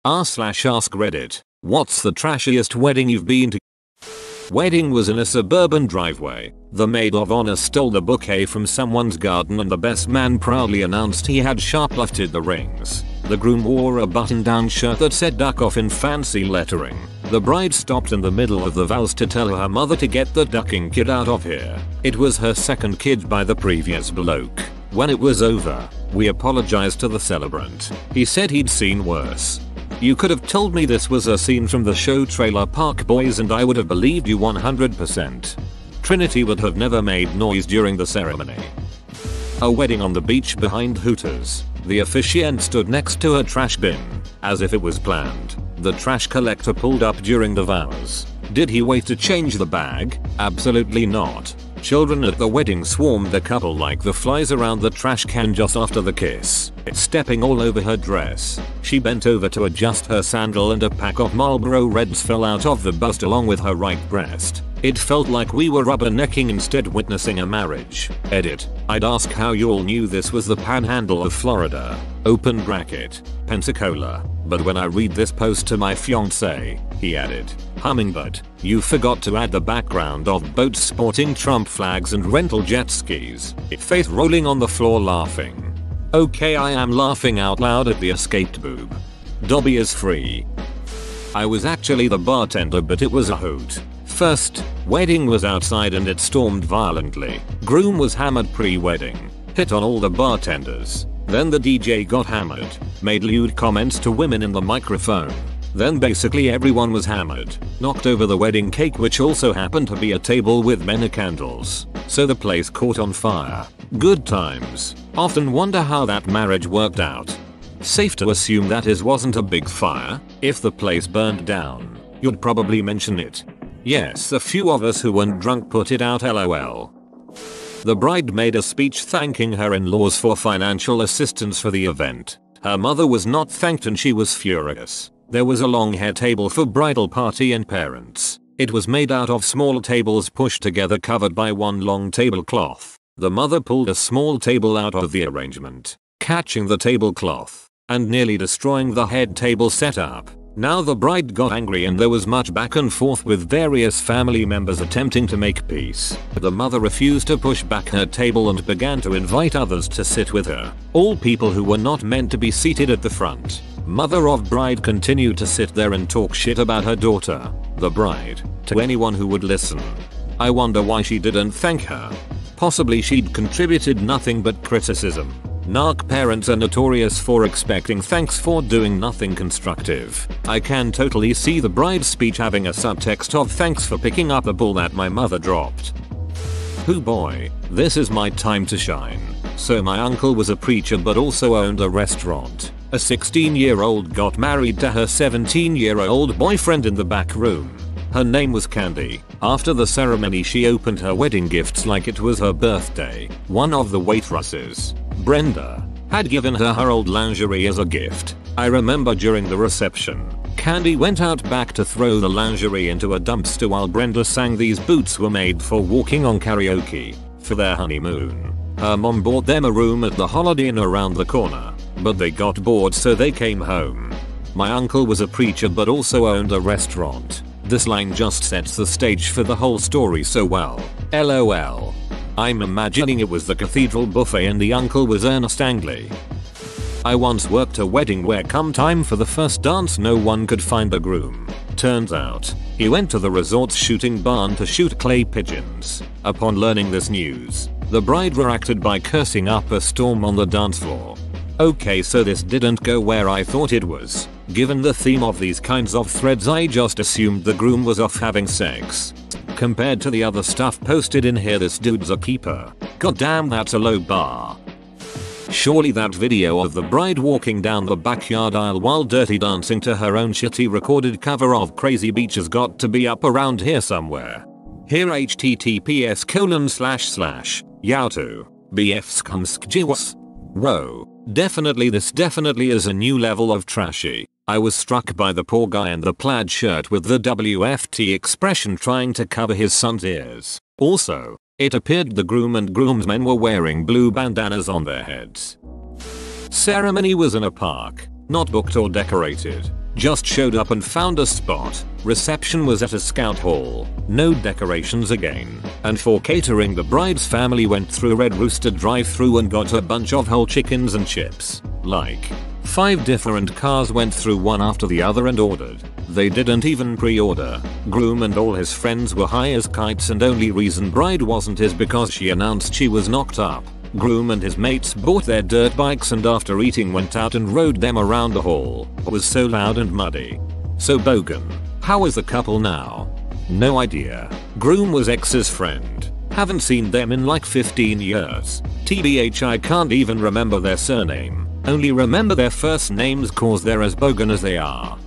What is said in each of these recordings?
r/ask Reddit. What's the trashiest wedding you've been to? Wedding was in a suburban driveway. The maid of honor stole the bouquet from someone's garden and the best man proudly announced he had shoplifted the rings. The groom wore a button-down shirt that said "duck off" in fancy lettering. The bride stopped in the middle of the vows to tell her mother to get the ducking kid out of here. It was her second kid by the previous bloke. When it was over, we apologized to the celebrant. He said he'd seen worse. You could have told me this was a scene from the show Trailer Park Boys and I would have believed you 100%. Trinity would have never made noise during the ceremony. A wedding on the beach behind Hooters. The officiant stood next to a trash bin, as if it was planned. The trash collector pulled up during the vows. Did he wait to change the bag? Absolutely not. Children at the wedding swarmed the couple like the flies around the trash can just after the kiss, stepping all over her dress. She bent over to adjust her sandal and a pack of Marlboro Reds fell out of the bust along with her right breast. It felt like we were rubbernecking instead witnessing a marriage. Edit. I'd ask how you all knew this was the panhandle of Florida. Open bracket. Pensacola. But when I read this post to my fiance, he added, hummingbird, you forgot to add the background of boats sporting Trump flags and rental jet skis. Faith rolling on the floor laughing. Okay, I am laughing out loud at the escaped boob. Dobby is free. I was actually the bartender but it was a hoot. First, wedding was outside and it stormed violently. Groom was hammered pre-wedding. Hit on all the bartenders. Then the DJ got hammered. Made lewd comments to women in the microphone. Then basically everyone was hammered. Knocked over the wedding cake which also happened to be a table with many candles. So the place caught on fire. Good times. Often wonder how that marriage worked out. Safe to assume that his wasn't a big fire. If the place burned down, you'd probably mention it. Yes, a few of us who weren't drunk put it out, lol. The bride made a speech thanking her in-laws for financial assistance for the event. Her mother was not thanked and she was furious. There was a long hair table for bridal party and parents. It was made out of small tables pushed together covered by one long tablecloth. The mother pulled a small table out of the arrangement, catching the tablecloth and nearly destroying the head table setup. Now the bride got angry and there was much back and forth with various family members attempting to make peace. The mother refused to push back her table and began to invite others to sit with her. All people who were not meant to be seated at the front. Mother of bride continued to sit there and talk shit about her daughter, the bride, to anyone who would listen. I wonder why she didn't thank her. Possibly she'd contributed nothing but criticism. Narc parents are notorious for expecting thanks for doing nothing constructive. I can totally see the bride's speech having a subtext of thanks for picking up a ball that my mother dropped. Hoo boy, this is my time to shine. So my uncle was a preacher but also owned a restaurant. A 16-year-old got married to her 17-year-old boyfriend in the back room. Her name was Candy. After the ceremony she opened her wedding gifts like it was her birthday. One of the waitresses, Brenda, had given her old lingerie as a gift. I remember during the reception, Candy went out back to throw the lingerie into a dumpster while Brenda sang "These Boots Were Made for Walking" on karaoke for their honeymoon. Her mom bought them a room at the Holiday Inn around the corner, but they got bored so they came home. My uncle was a preacher but also owned a restaurant. This line just sets the stage for the whole story so well. LOL. I'm imagining it was the cathedral buffet and the uncle was Ernest Angley. I once worked a wedding where come time for the first dance no one could find a groom. Turns out, he went to the resort's shooting barn to shoot clay pigeons. Upon learning this news, the bride reacted by cursing up a storm on the dance floor. Okay, so this didn't go where I thought it was. Given the theme of these kinds of threads, I just assumed the groom was off having sex. Compared to the other stuff posted in here, this dude's a keeper. Goddamn, that's a low bar. Surely that video of the bride walking down the backyard aisle while dirty dancing to her own shitty recorded cover of Crazy Beach has got to be up around here somewhere. Here https://yautu bfskumskjiwas. Whoa. This definitely is a new level of trashy. I was struck by the poor guy in the plaid shirt with the WFT expression trying to cover his son's ears. Also, it appeared the groom and groomsmen were wearing blue bandanas on their heads. Ceremony was in a park, not booked or decorated. Just showed up and found a spot. Reception was at a scout hall. No decorations again. And for catering, the bride's family went through Red Rooster drive-thru and got a bunch of whole chickens and chips. Like 5 different cars went through one after the other and ordered. They didn't even pre-order. Groom and all his friends were high as kites, and only reason bride wasn't is because she announced she was knocked up. Groom and his mates bought their dirt bikes and after eating went out and rode them around the hall. It was so loud and muddy. So Bogan, how is the couple now? No idea. Groom was ex's friend. Haven't seen them in like 15 years. TBH, I can't even remember their surname. Only remember their first names cause they're as bogan as they are.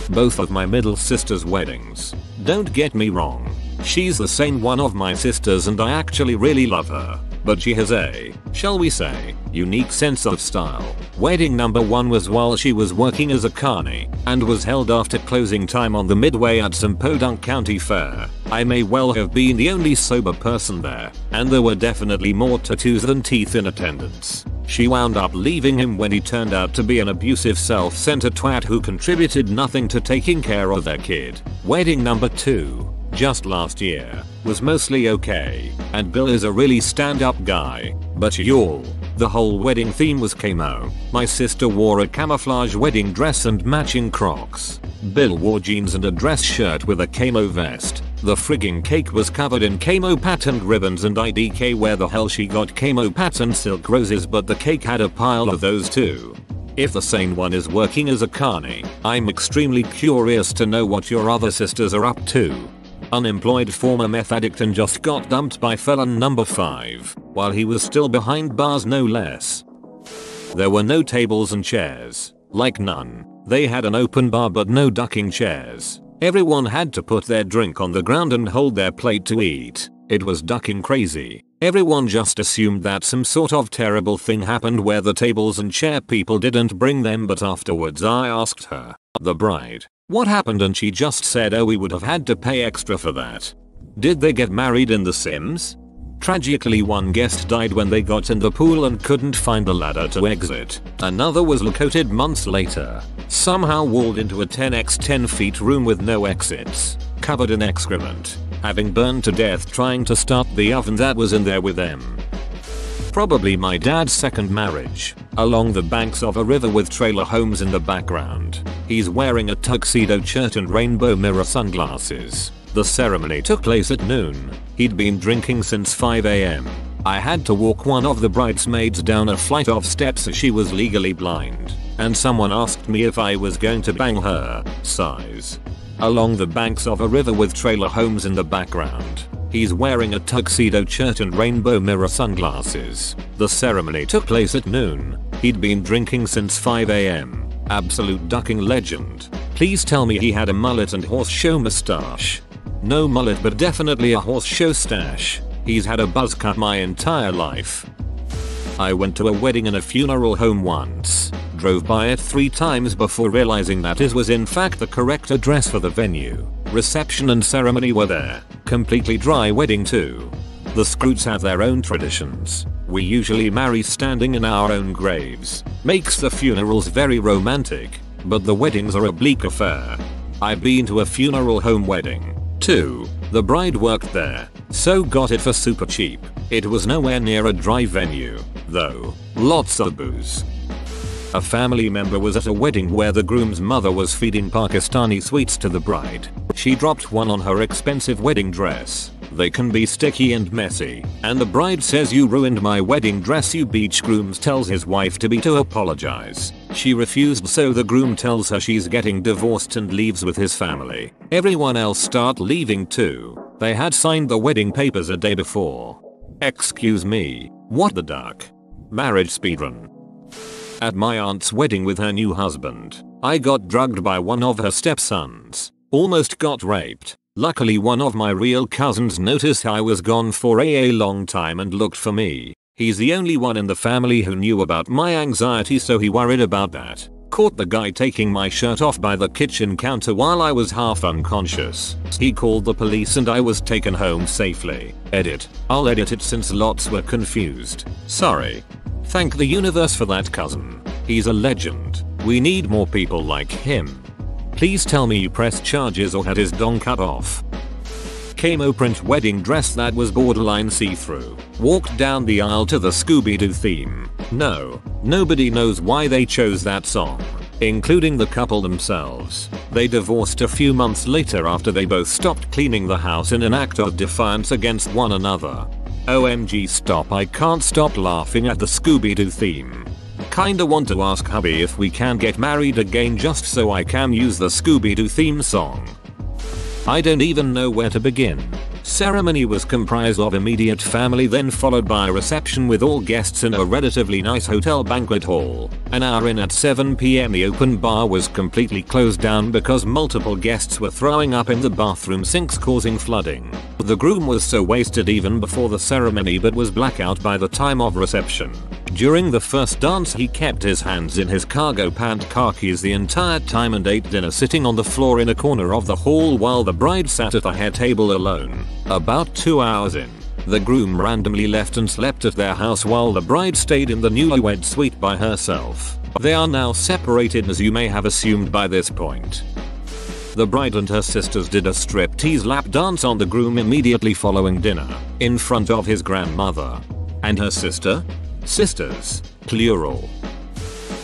Both of my middle sister's weddings. Don't get me wrong. She's the same one of my sisters and I actually really love her. But she has a, shall we say, unique sense of style. Wedding number 1 was while she was working as a carny and was held after closing time on the midway at some Podunk County Fair. I may well have been the only sober person there, and there were definitely more tattoos than teeth in attendance. She wound up leaving him when he turned out to be an abusive self-centered twat who contributed nothing to taking care of their kid. Wedding number 2, just last year, was mostly okay, and Bill is a really stand-up guy, but y'all, the whole wedding theme was camo. My sister wore a camouflage wedding dress and matching Crocs. Bill wore jeans and a dress shirt with a camo vest. The frigging cake was covered in camo patterned ribbons and IDK where the hell she got camo patterned silk roses, but the cake had a pile of those too. If the sane one is working as a carny, I'm extremely curious to know what your other sisters are up to. Unemployed former meth addict and just got dumped by felon number 5, while he was still behind bars no less. There were no tables and chairs, like none. They had an open bar but no ducking chairs. Everyone had to put their drink on the ground and hold their plate to eat. It was ducking crazy. Everyone just assumed that some sort of terrible thing happened where the tables and chair people didn't bring them, but afterwards I asked her, the bride, what happened, and she just said, oh, we would have had to pay extra for that. Did they get married in The Sims? Tragically, one guest died when they got in the pool and couldn't find the ladder to exit. Another was located months later, somehow walled into a 10x10 feet room with no exits, covered in excrement, having burned to death trying to start the oven that was in there with them. Probably my dad's second marriage, along the banks of a river with trailer homes in the background. He's wearing a tuxedo shirt and rainbow mirror sunglasses. The ceremony took place at noon. He'd been drinking since 5 AM. I had to walk one of the bridesmaids down a flight of steps as she was legally blind, and someone asked me if I was going to bang her. Sighs. Along the banks of a river with trailer homes in the background. He's wearing a tuxedo shirt and rainbow mirror sunglasses. The ceremony took place at noon. He'd been drinking since 5 AM. Absolute ducking legend. Please tell me he had a mullet and horse show mustache. No mullet, but definitely a horse show stash. He's had a buzz cut my entire life. I went to a wedding and a funeral home once. Drove by it 3 times before realizing that it was in fact the correct address for the venue. Reception and ceremony were there. Completely dry wedding too. The Scroots have their own traditions. We usually marry standing in our own graves. Makes the funerals very romantic, but the weddings are a bleak affair. I've been to a funeral home wedding too. The bride worked there, so got it for super cheap. It was nowhere near a dry venue, though. Lots of booze. A family member was at a wedding where the groom's mother was feeding Pakistani sweets to the bride. She dropped one on her expensive wedding dress. They can be sticky and messy, and the bride says, "You ruined my wedding dress, you beach." Groom tells his wife to apologize. She refused, so the groom tells her she's getting divorced and leaves with his family. Everyone else start leaving too. They had signed the wedding papers a day before. Excuse me, what the duck? Marriage speedrun. At my aunt's wedding with her new husband, I got drugged by one of her stepsons. Almost got raped. Luckily one of my real cousins noticed I was gone for a long time and looked for me. He's the only one in the family who knew about my anxiety, so he worried about that. Caught the guy taking my shirt off by the kitchen counter while I was half unconscious. He called the police and I was taken home safely. Edit. I'll edit it since lots were confused. Sorry. Thank the universe for that cousin. He's a legend. We need more people like him. Please tell me you pressed charges or had his dong cut off. Camo print wedding dress that was borderline see-through. Walked down the aisle to the Scooby-Doo theme. No, nobody knows why they chose that song, including the couple themselves. They divorced a few months later after they both stopped cleaning the house in an act of defiance against one another. OMG, stop, I can't stop laughing at the Scooby-Doo theme. Kinda want to ask hubby if we can get married again just so I can use the Scooby-Doo theme song. I don't even know where to begin. Ceremony was comprised of immediate family, then followed by a reception with all guests in a relatively nice hotel banquet hall. An hour in at 7 PM the open bar was completely closed down because multiple guests were throwing up in the bathroom sinks causing flooding. The groom was so wasted even before the ceremony but was blackout by the time of reception. During the first dance he kept his hands in his cargo pant khakis the entire time and ate dinner sitting on the floor in a corner of the hall while the bride sat at the head table alone. About 2 hours in, the groom randomly left and slept at their house while the bride stayed in the newlywed suite by herself. They are now separated, as you may have assumed by this point. The bride and her sisters did a striptease lap dance on the groom immediately following dinner, in front of his grandmother. And her sister? Sisters, plural.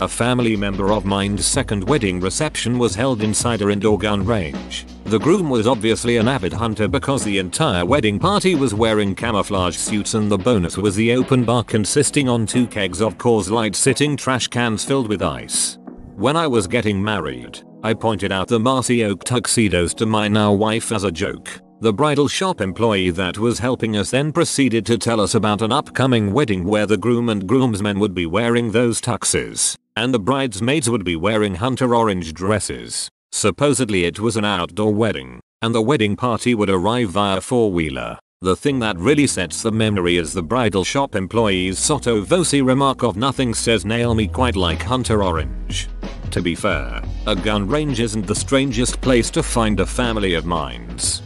A family member of mine's second wedding reception was held inside her indoor gun range. The groom was obviously an avid hunter because the entire wedding party was wearing camouflage suits, and the bonus was the open bar consisting on 2 kegs of Coors Light sitting trash cans filled with ice. When I was getting married, I pointed out the Marcy Oak tuxedos to my now wife as a joke. The bridal shop employee that was helping us then proceeded to tell us about an upcoming wedding where the groom and groomsmen would be wearing those tuxes, and the bridesmaids would be wearing hunter orange dresses. Supposedly it was an outdoor wedding, and the wedding party would arrive via 4-wheeler. The thing that really sets the memory is the bridal shop employee's sotto voce remark of "nothing says Naomi quite like hunter orange." To be fair, a gun range isn't the strangest place to find a family of mines.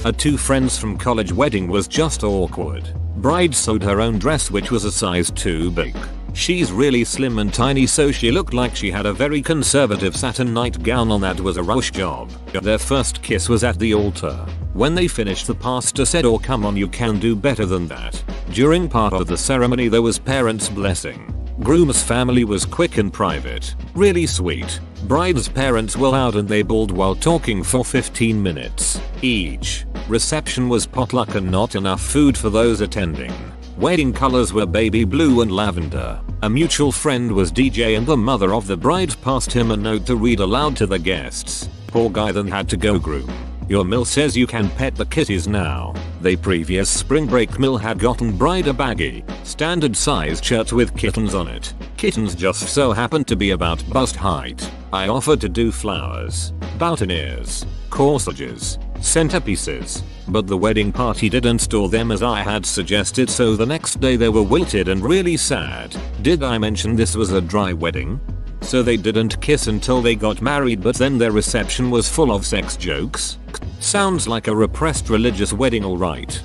A 2 friends from college wedding was just awkward. Bride sewed her own dress which was a size too big. She's really slim and tiny, so she looked like she had a very conservative satin nightgown on that was a rush job. Their first kiss was at the altar. When they finished, the pastor said, "Oh come on, you can do better than that." During part of the ceremony there was parents' blessing. Groom's family was quick and private. Really sweet. Bride's parents were loud and they bawled while talking for 15 minutes each. Reception was potluck and not enough food for those attending. Wedding colors were baby blue and lavender. A mutual friend was DJ and the mother of the bride passed him a note to read aloud to the guests. Poor guy then had to go. "Groom, your mill says you can pet the kitties now." The previous spring break mill had gotten bride a baggy, standard sized shirt with kittens on it. Kittens just so happened to be about bust height. I offered to do flowers, boutonnieres, corsages, centerpieces, but the wedding party didn't store them as I had suggested, so the next day they were wilted and really sad. Did I mention this was a dry wedding? So they didn't kiss until they got married, but then their reception was full of sex jokes? Sounds like a repressed religious wedding, alright.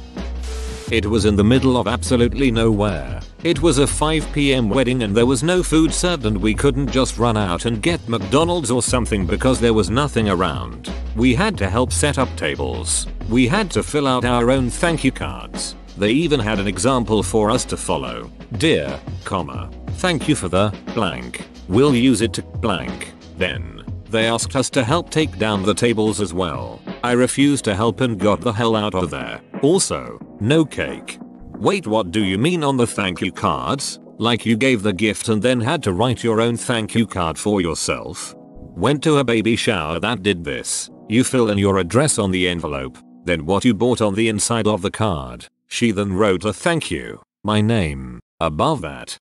It was in the middle of absolutely nowhere. It was a 5 PM wedding and there was no food served, and we couldn't just run out and get McDonald's or something because there was nothing around. We had to help set up tables. We had to fill out our own thank you cards. They even had an example for us to follow. "Dear, comma, thank you for the blank. We'll use it to blank." Then they asked us to help take down the tables as well. I refused to help and got the hell out of there. Also, no cake. Wait, what do you mean on the thank you cards? Like you gave the gift and then had to write your own thank you card for yourself? Went to a baby shower that did this. You fill in your address on the envelope, then what you bought on the inside of the card. She then wrote a thank you, my name, above that.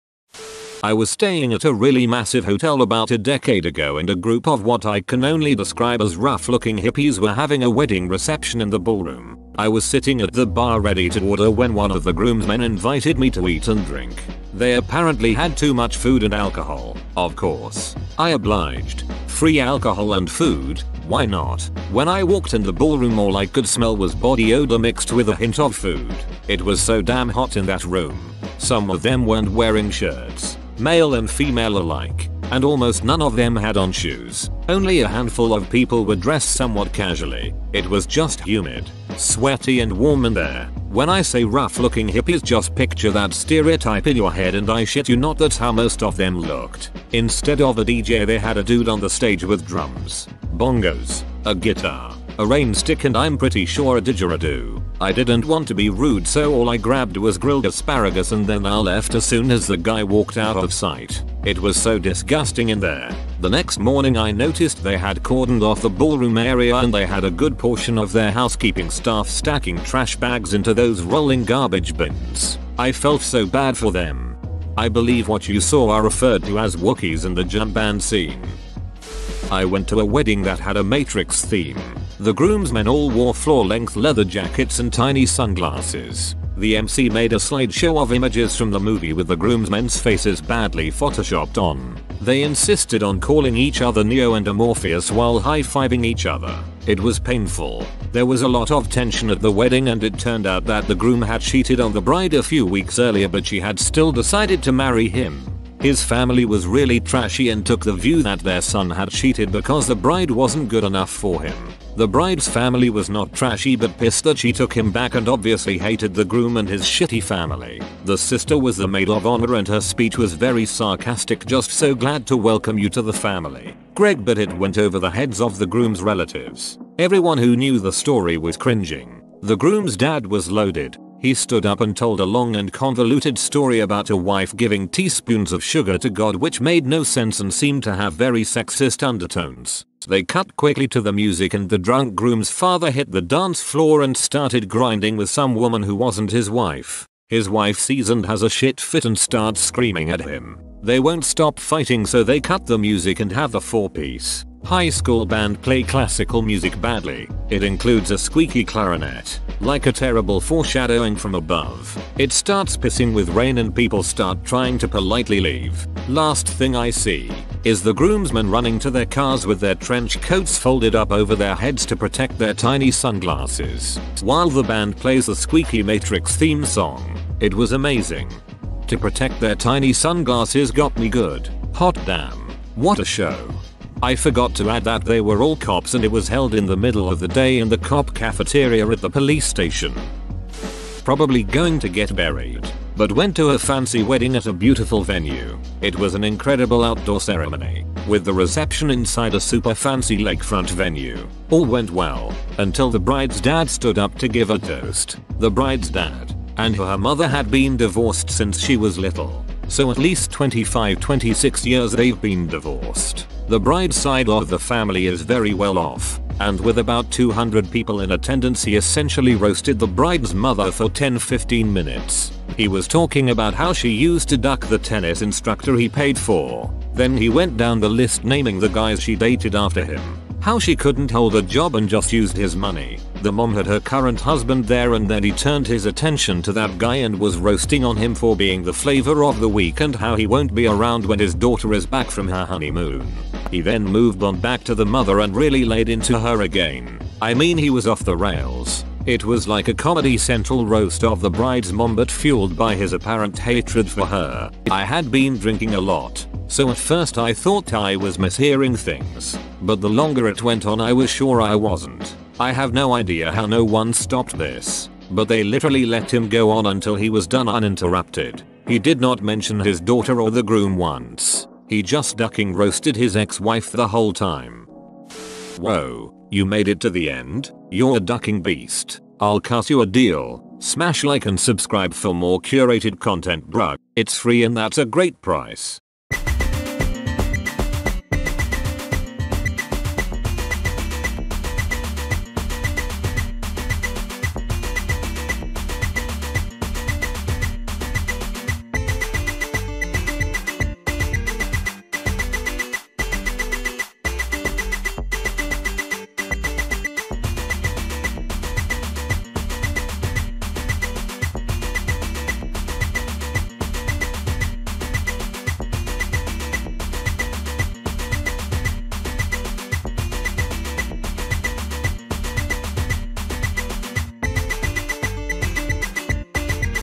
I was staying at a really massive hotel about a decade ago, and a group of what I can only describe as rough-looking hippies were having a wedding reception in the ballroom. I was sitting at the bar ready to order when one of the groomsmen invited me to eat and drink. They apparently had too much food and alcohol. Of course, I obliged. Free alcohol and food, why not? When I walked in the ballroom, all I could smell was body odor mixed with a hint of food. It was so damn hot in that room. Some of them weren't wearing shirts, male and female alike. and almost none of them had on shoes. Only a handful of people were dressed somewhat casually. It was just humid, sweaty and warm in there. When I say rough looking hippies, just picture that stereotype in your head, and I shit you not, that's how most of them looked. Instead of a DJ they had a dude on the stage with drums, bongos, a guitar, a rain stick, and I'm pretty sure a didgeridoo. I didn't want to be rude, so all I grabbed was grilled asparagus and then I left as soon as the guy walked out of sight. It was so disgusting in there. The next morning I noticed they had cordoned off the ballroom area and they had a good portion of their housekeeping staff stacking trash bags into those rolling garbage bins. I felt so bad for them. I believe what you saw are referred to as Wookiees in the jump band scene. I went to a wedding that had a Matrix theme. The groomsmen all wore floor-length leather jackets and tiny sunglasses. The MC made a slideshow of images from the movie with the groomsmen's faces badly photoshopped on. They insisted on calling each other Neo and Morpheus while high-fiving each other. It was painful. There was a lot of tension at the wedding, and it turned out that the groom had cheated on the bride a few weeks earlier, but she had still decided to marry him. His family was really trashy and took the view that their son had cheated because the bride wasn't good enough for him. The bride's family was not trashy but pissed that she took him back and obviously hated the groom and his shitty family. The sister was the maid of honor and her speech was very sarcastic, just so glad to welcome you to the family, Greg, but it went over the heads of the groom's relatives. Everyone who knew the story was cringing. The groom's dad was loaded. He stood up and told a long and convoluted story about a wife giving teaspoons of sugar to God, which made no sense and seemed to have very sexist undertones. They cut quickly to the music and the drunk groom's father hit the dance floor and started grinding with some woman who wasn't his wife. His wife sees and has a shit fit and starts screaming at him. They won't stop fighting, so they cut the music and have the four-piece high school band play classical music badly. It includes a squeaky clarinet, like a terrible foreshadowing from above. It starts pissing with rain and people start trying to politely leave. Last thing I see is the groomsmen running to their cars with their trench coats folded up over their heads to protect their tiny sunglasses, while the band plays the squeaky Matrix theme song. It was amazing. To protect their tiny sunglasses got me good. Hot damn. What a show. I forgot to add that they were all cops and it was held in the middle of the day in the cop cafeteria at the police station. Probably going to get buried, but went to a fancy wedding at a beautiful venue. It was an incredible outdoor ceremony, with the reception inside a super fancy lakefront venue. All went well, until the bride's dad stood up to give a toast. The bride's dad and her mother had been divorced since she was little, so at least 25-26 years they've been divorced. The bride's side of the family is very well off, and with about 200 people in attendance he essentially roasted the bride's mother for 10-15 minutes. He was talking about how she used to duck the tennis instructor he paid for. Then he went down the list naming the guys she dated after him. How she couldn't hold a job and just used his money. The mom had her current husband there and then he turned his attention to that guy and was roasting on him for being the flavor of the week and how he won't be around when his daughter is back from her honeymoon. He then moved on back to the mother and really laid into her again. I mean, he was off the rails. It was like a Comedy Central roast of the bride's mom, but fueled by his apparent hatred for her. I had been drinking a lot, so at first I thought I was mishearing things, but the longer it went on I was sure I wasn't. I have no idea how no one stopped this, but they literally let him go on until he was done uninterrupted. He did not mention his daughter or the groom once. He just ducking roasted his ex-wife the whole time. Whoa, you made it to the end? You're a ducking beast. I'll cut you a deal. Smash like and subscribe for more curated content, bruh. It's free and that's a great price.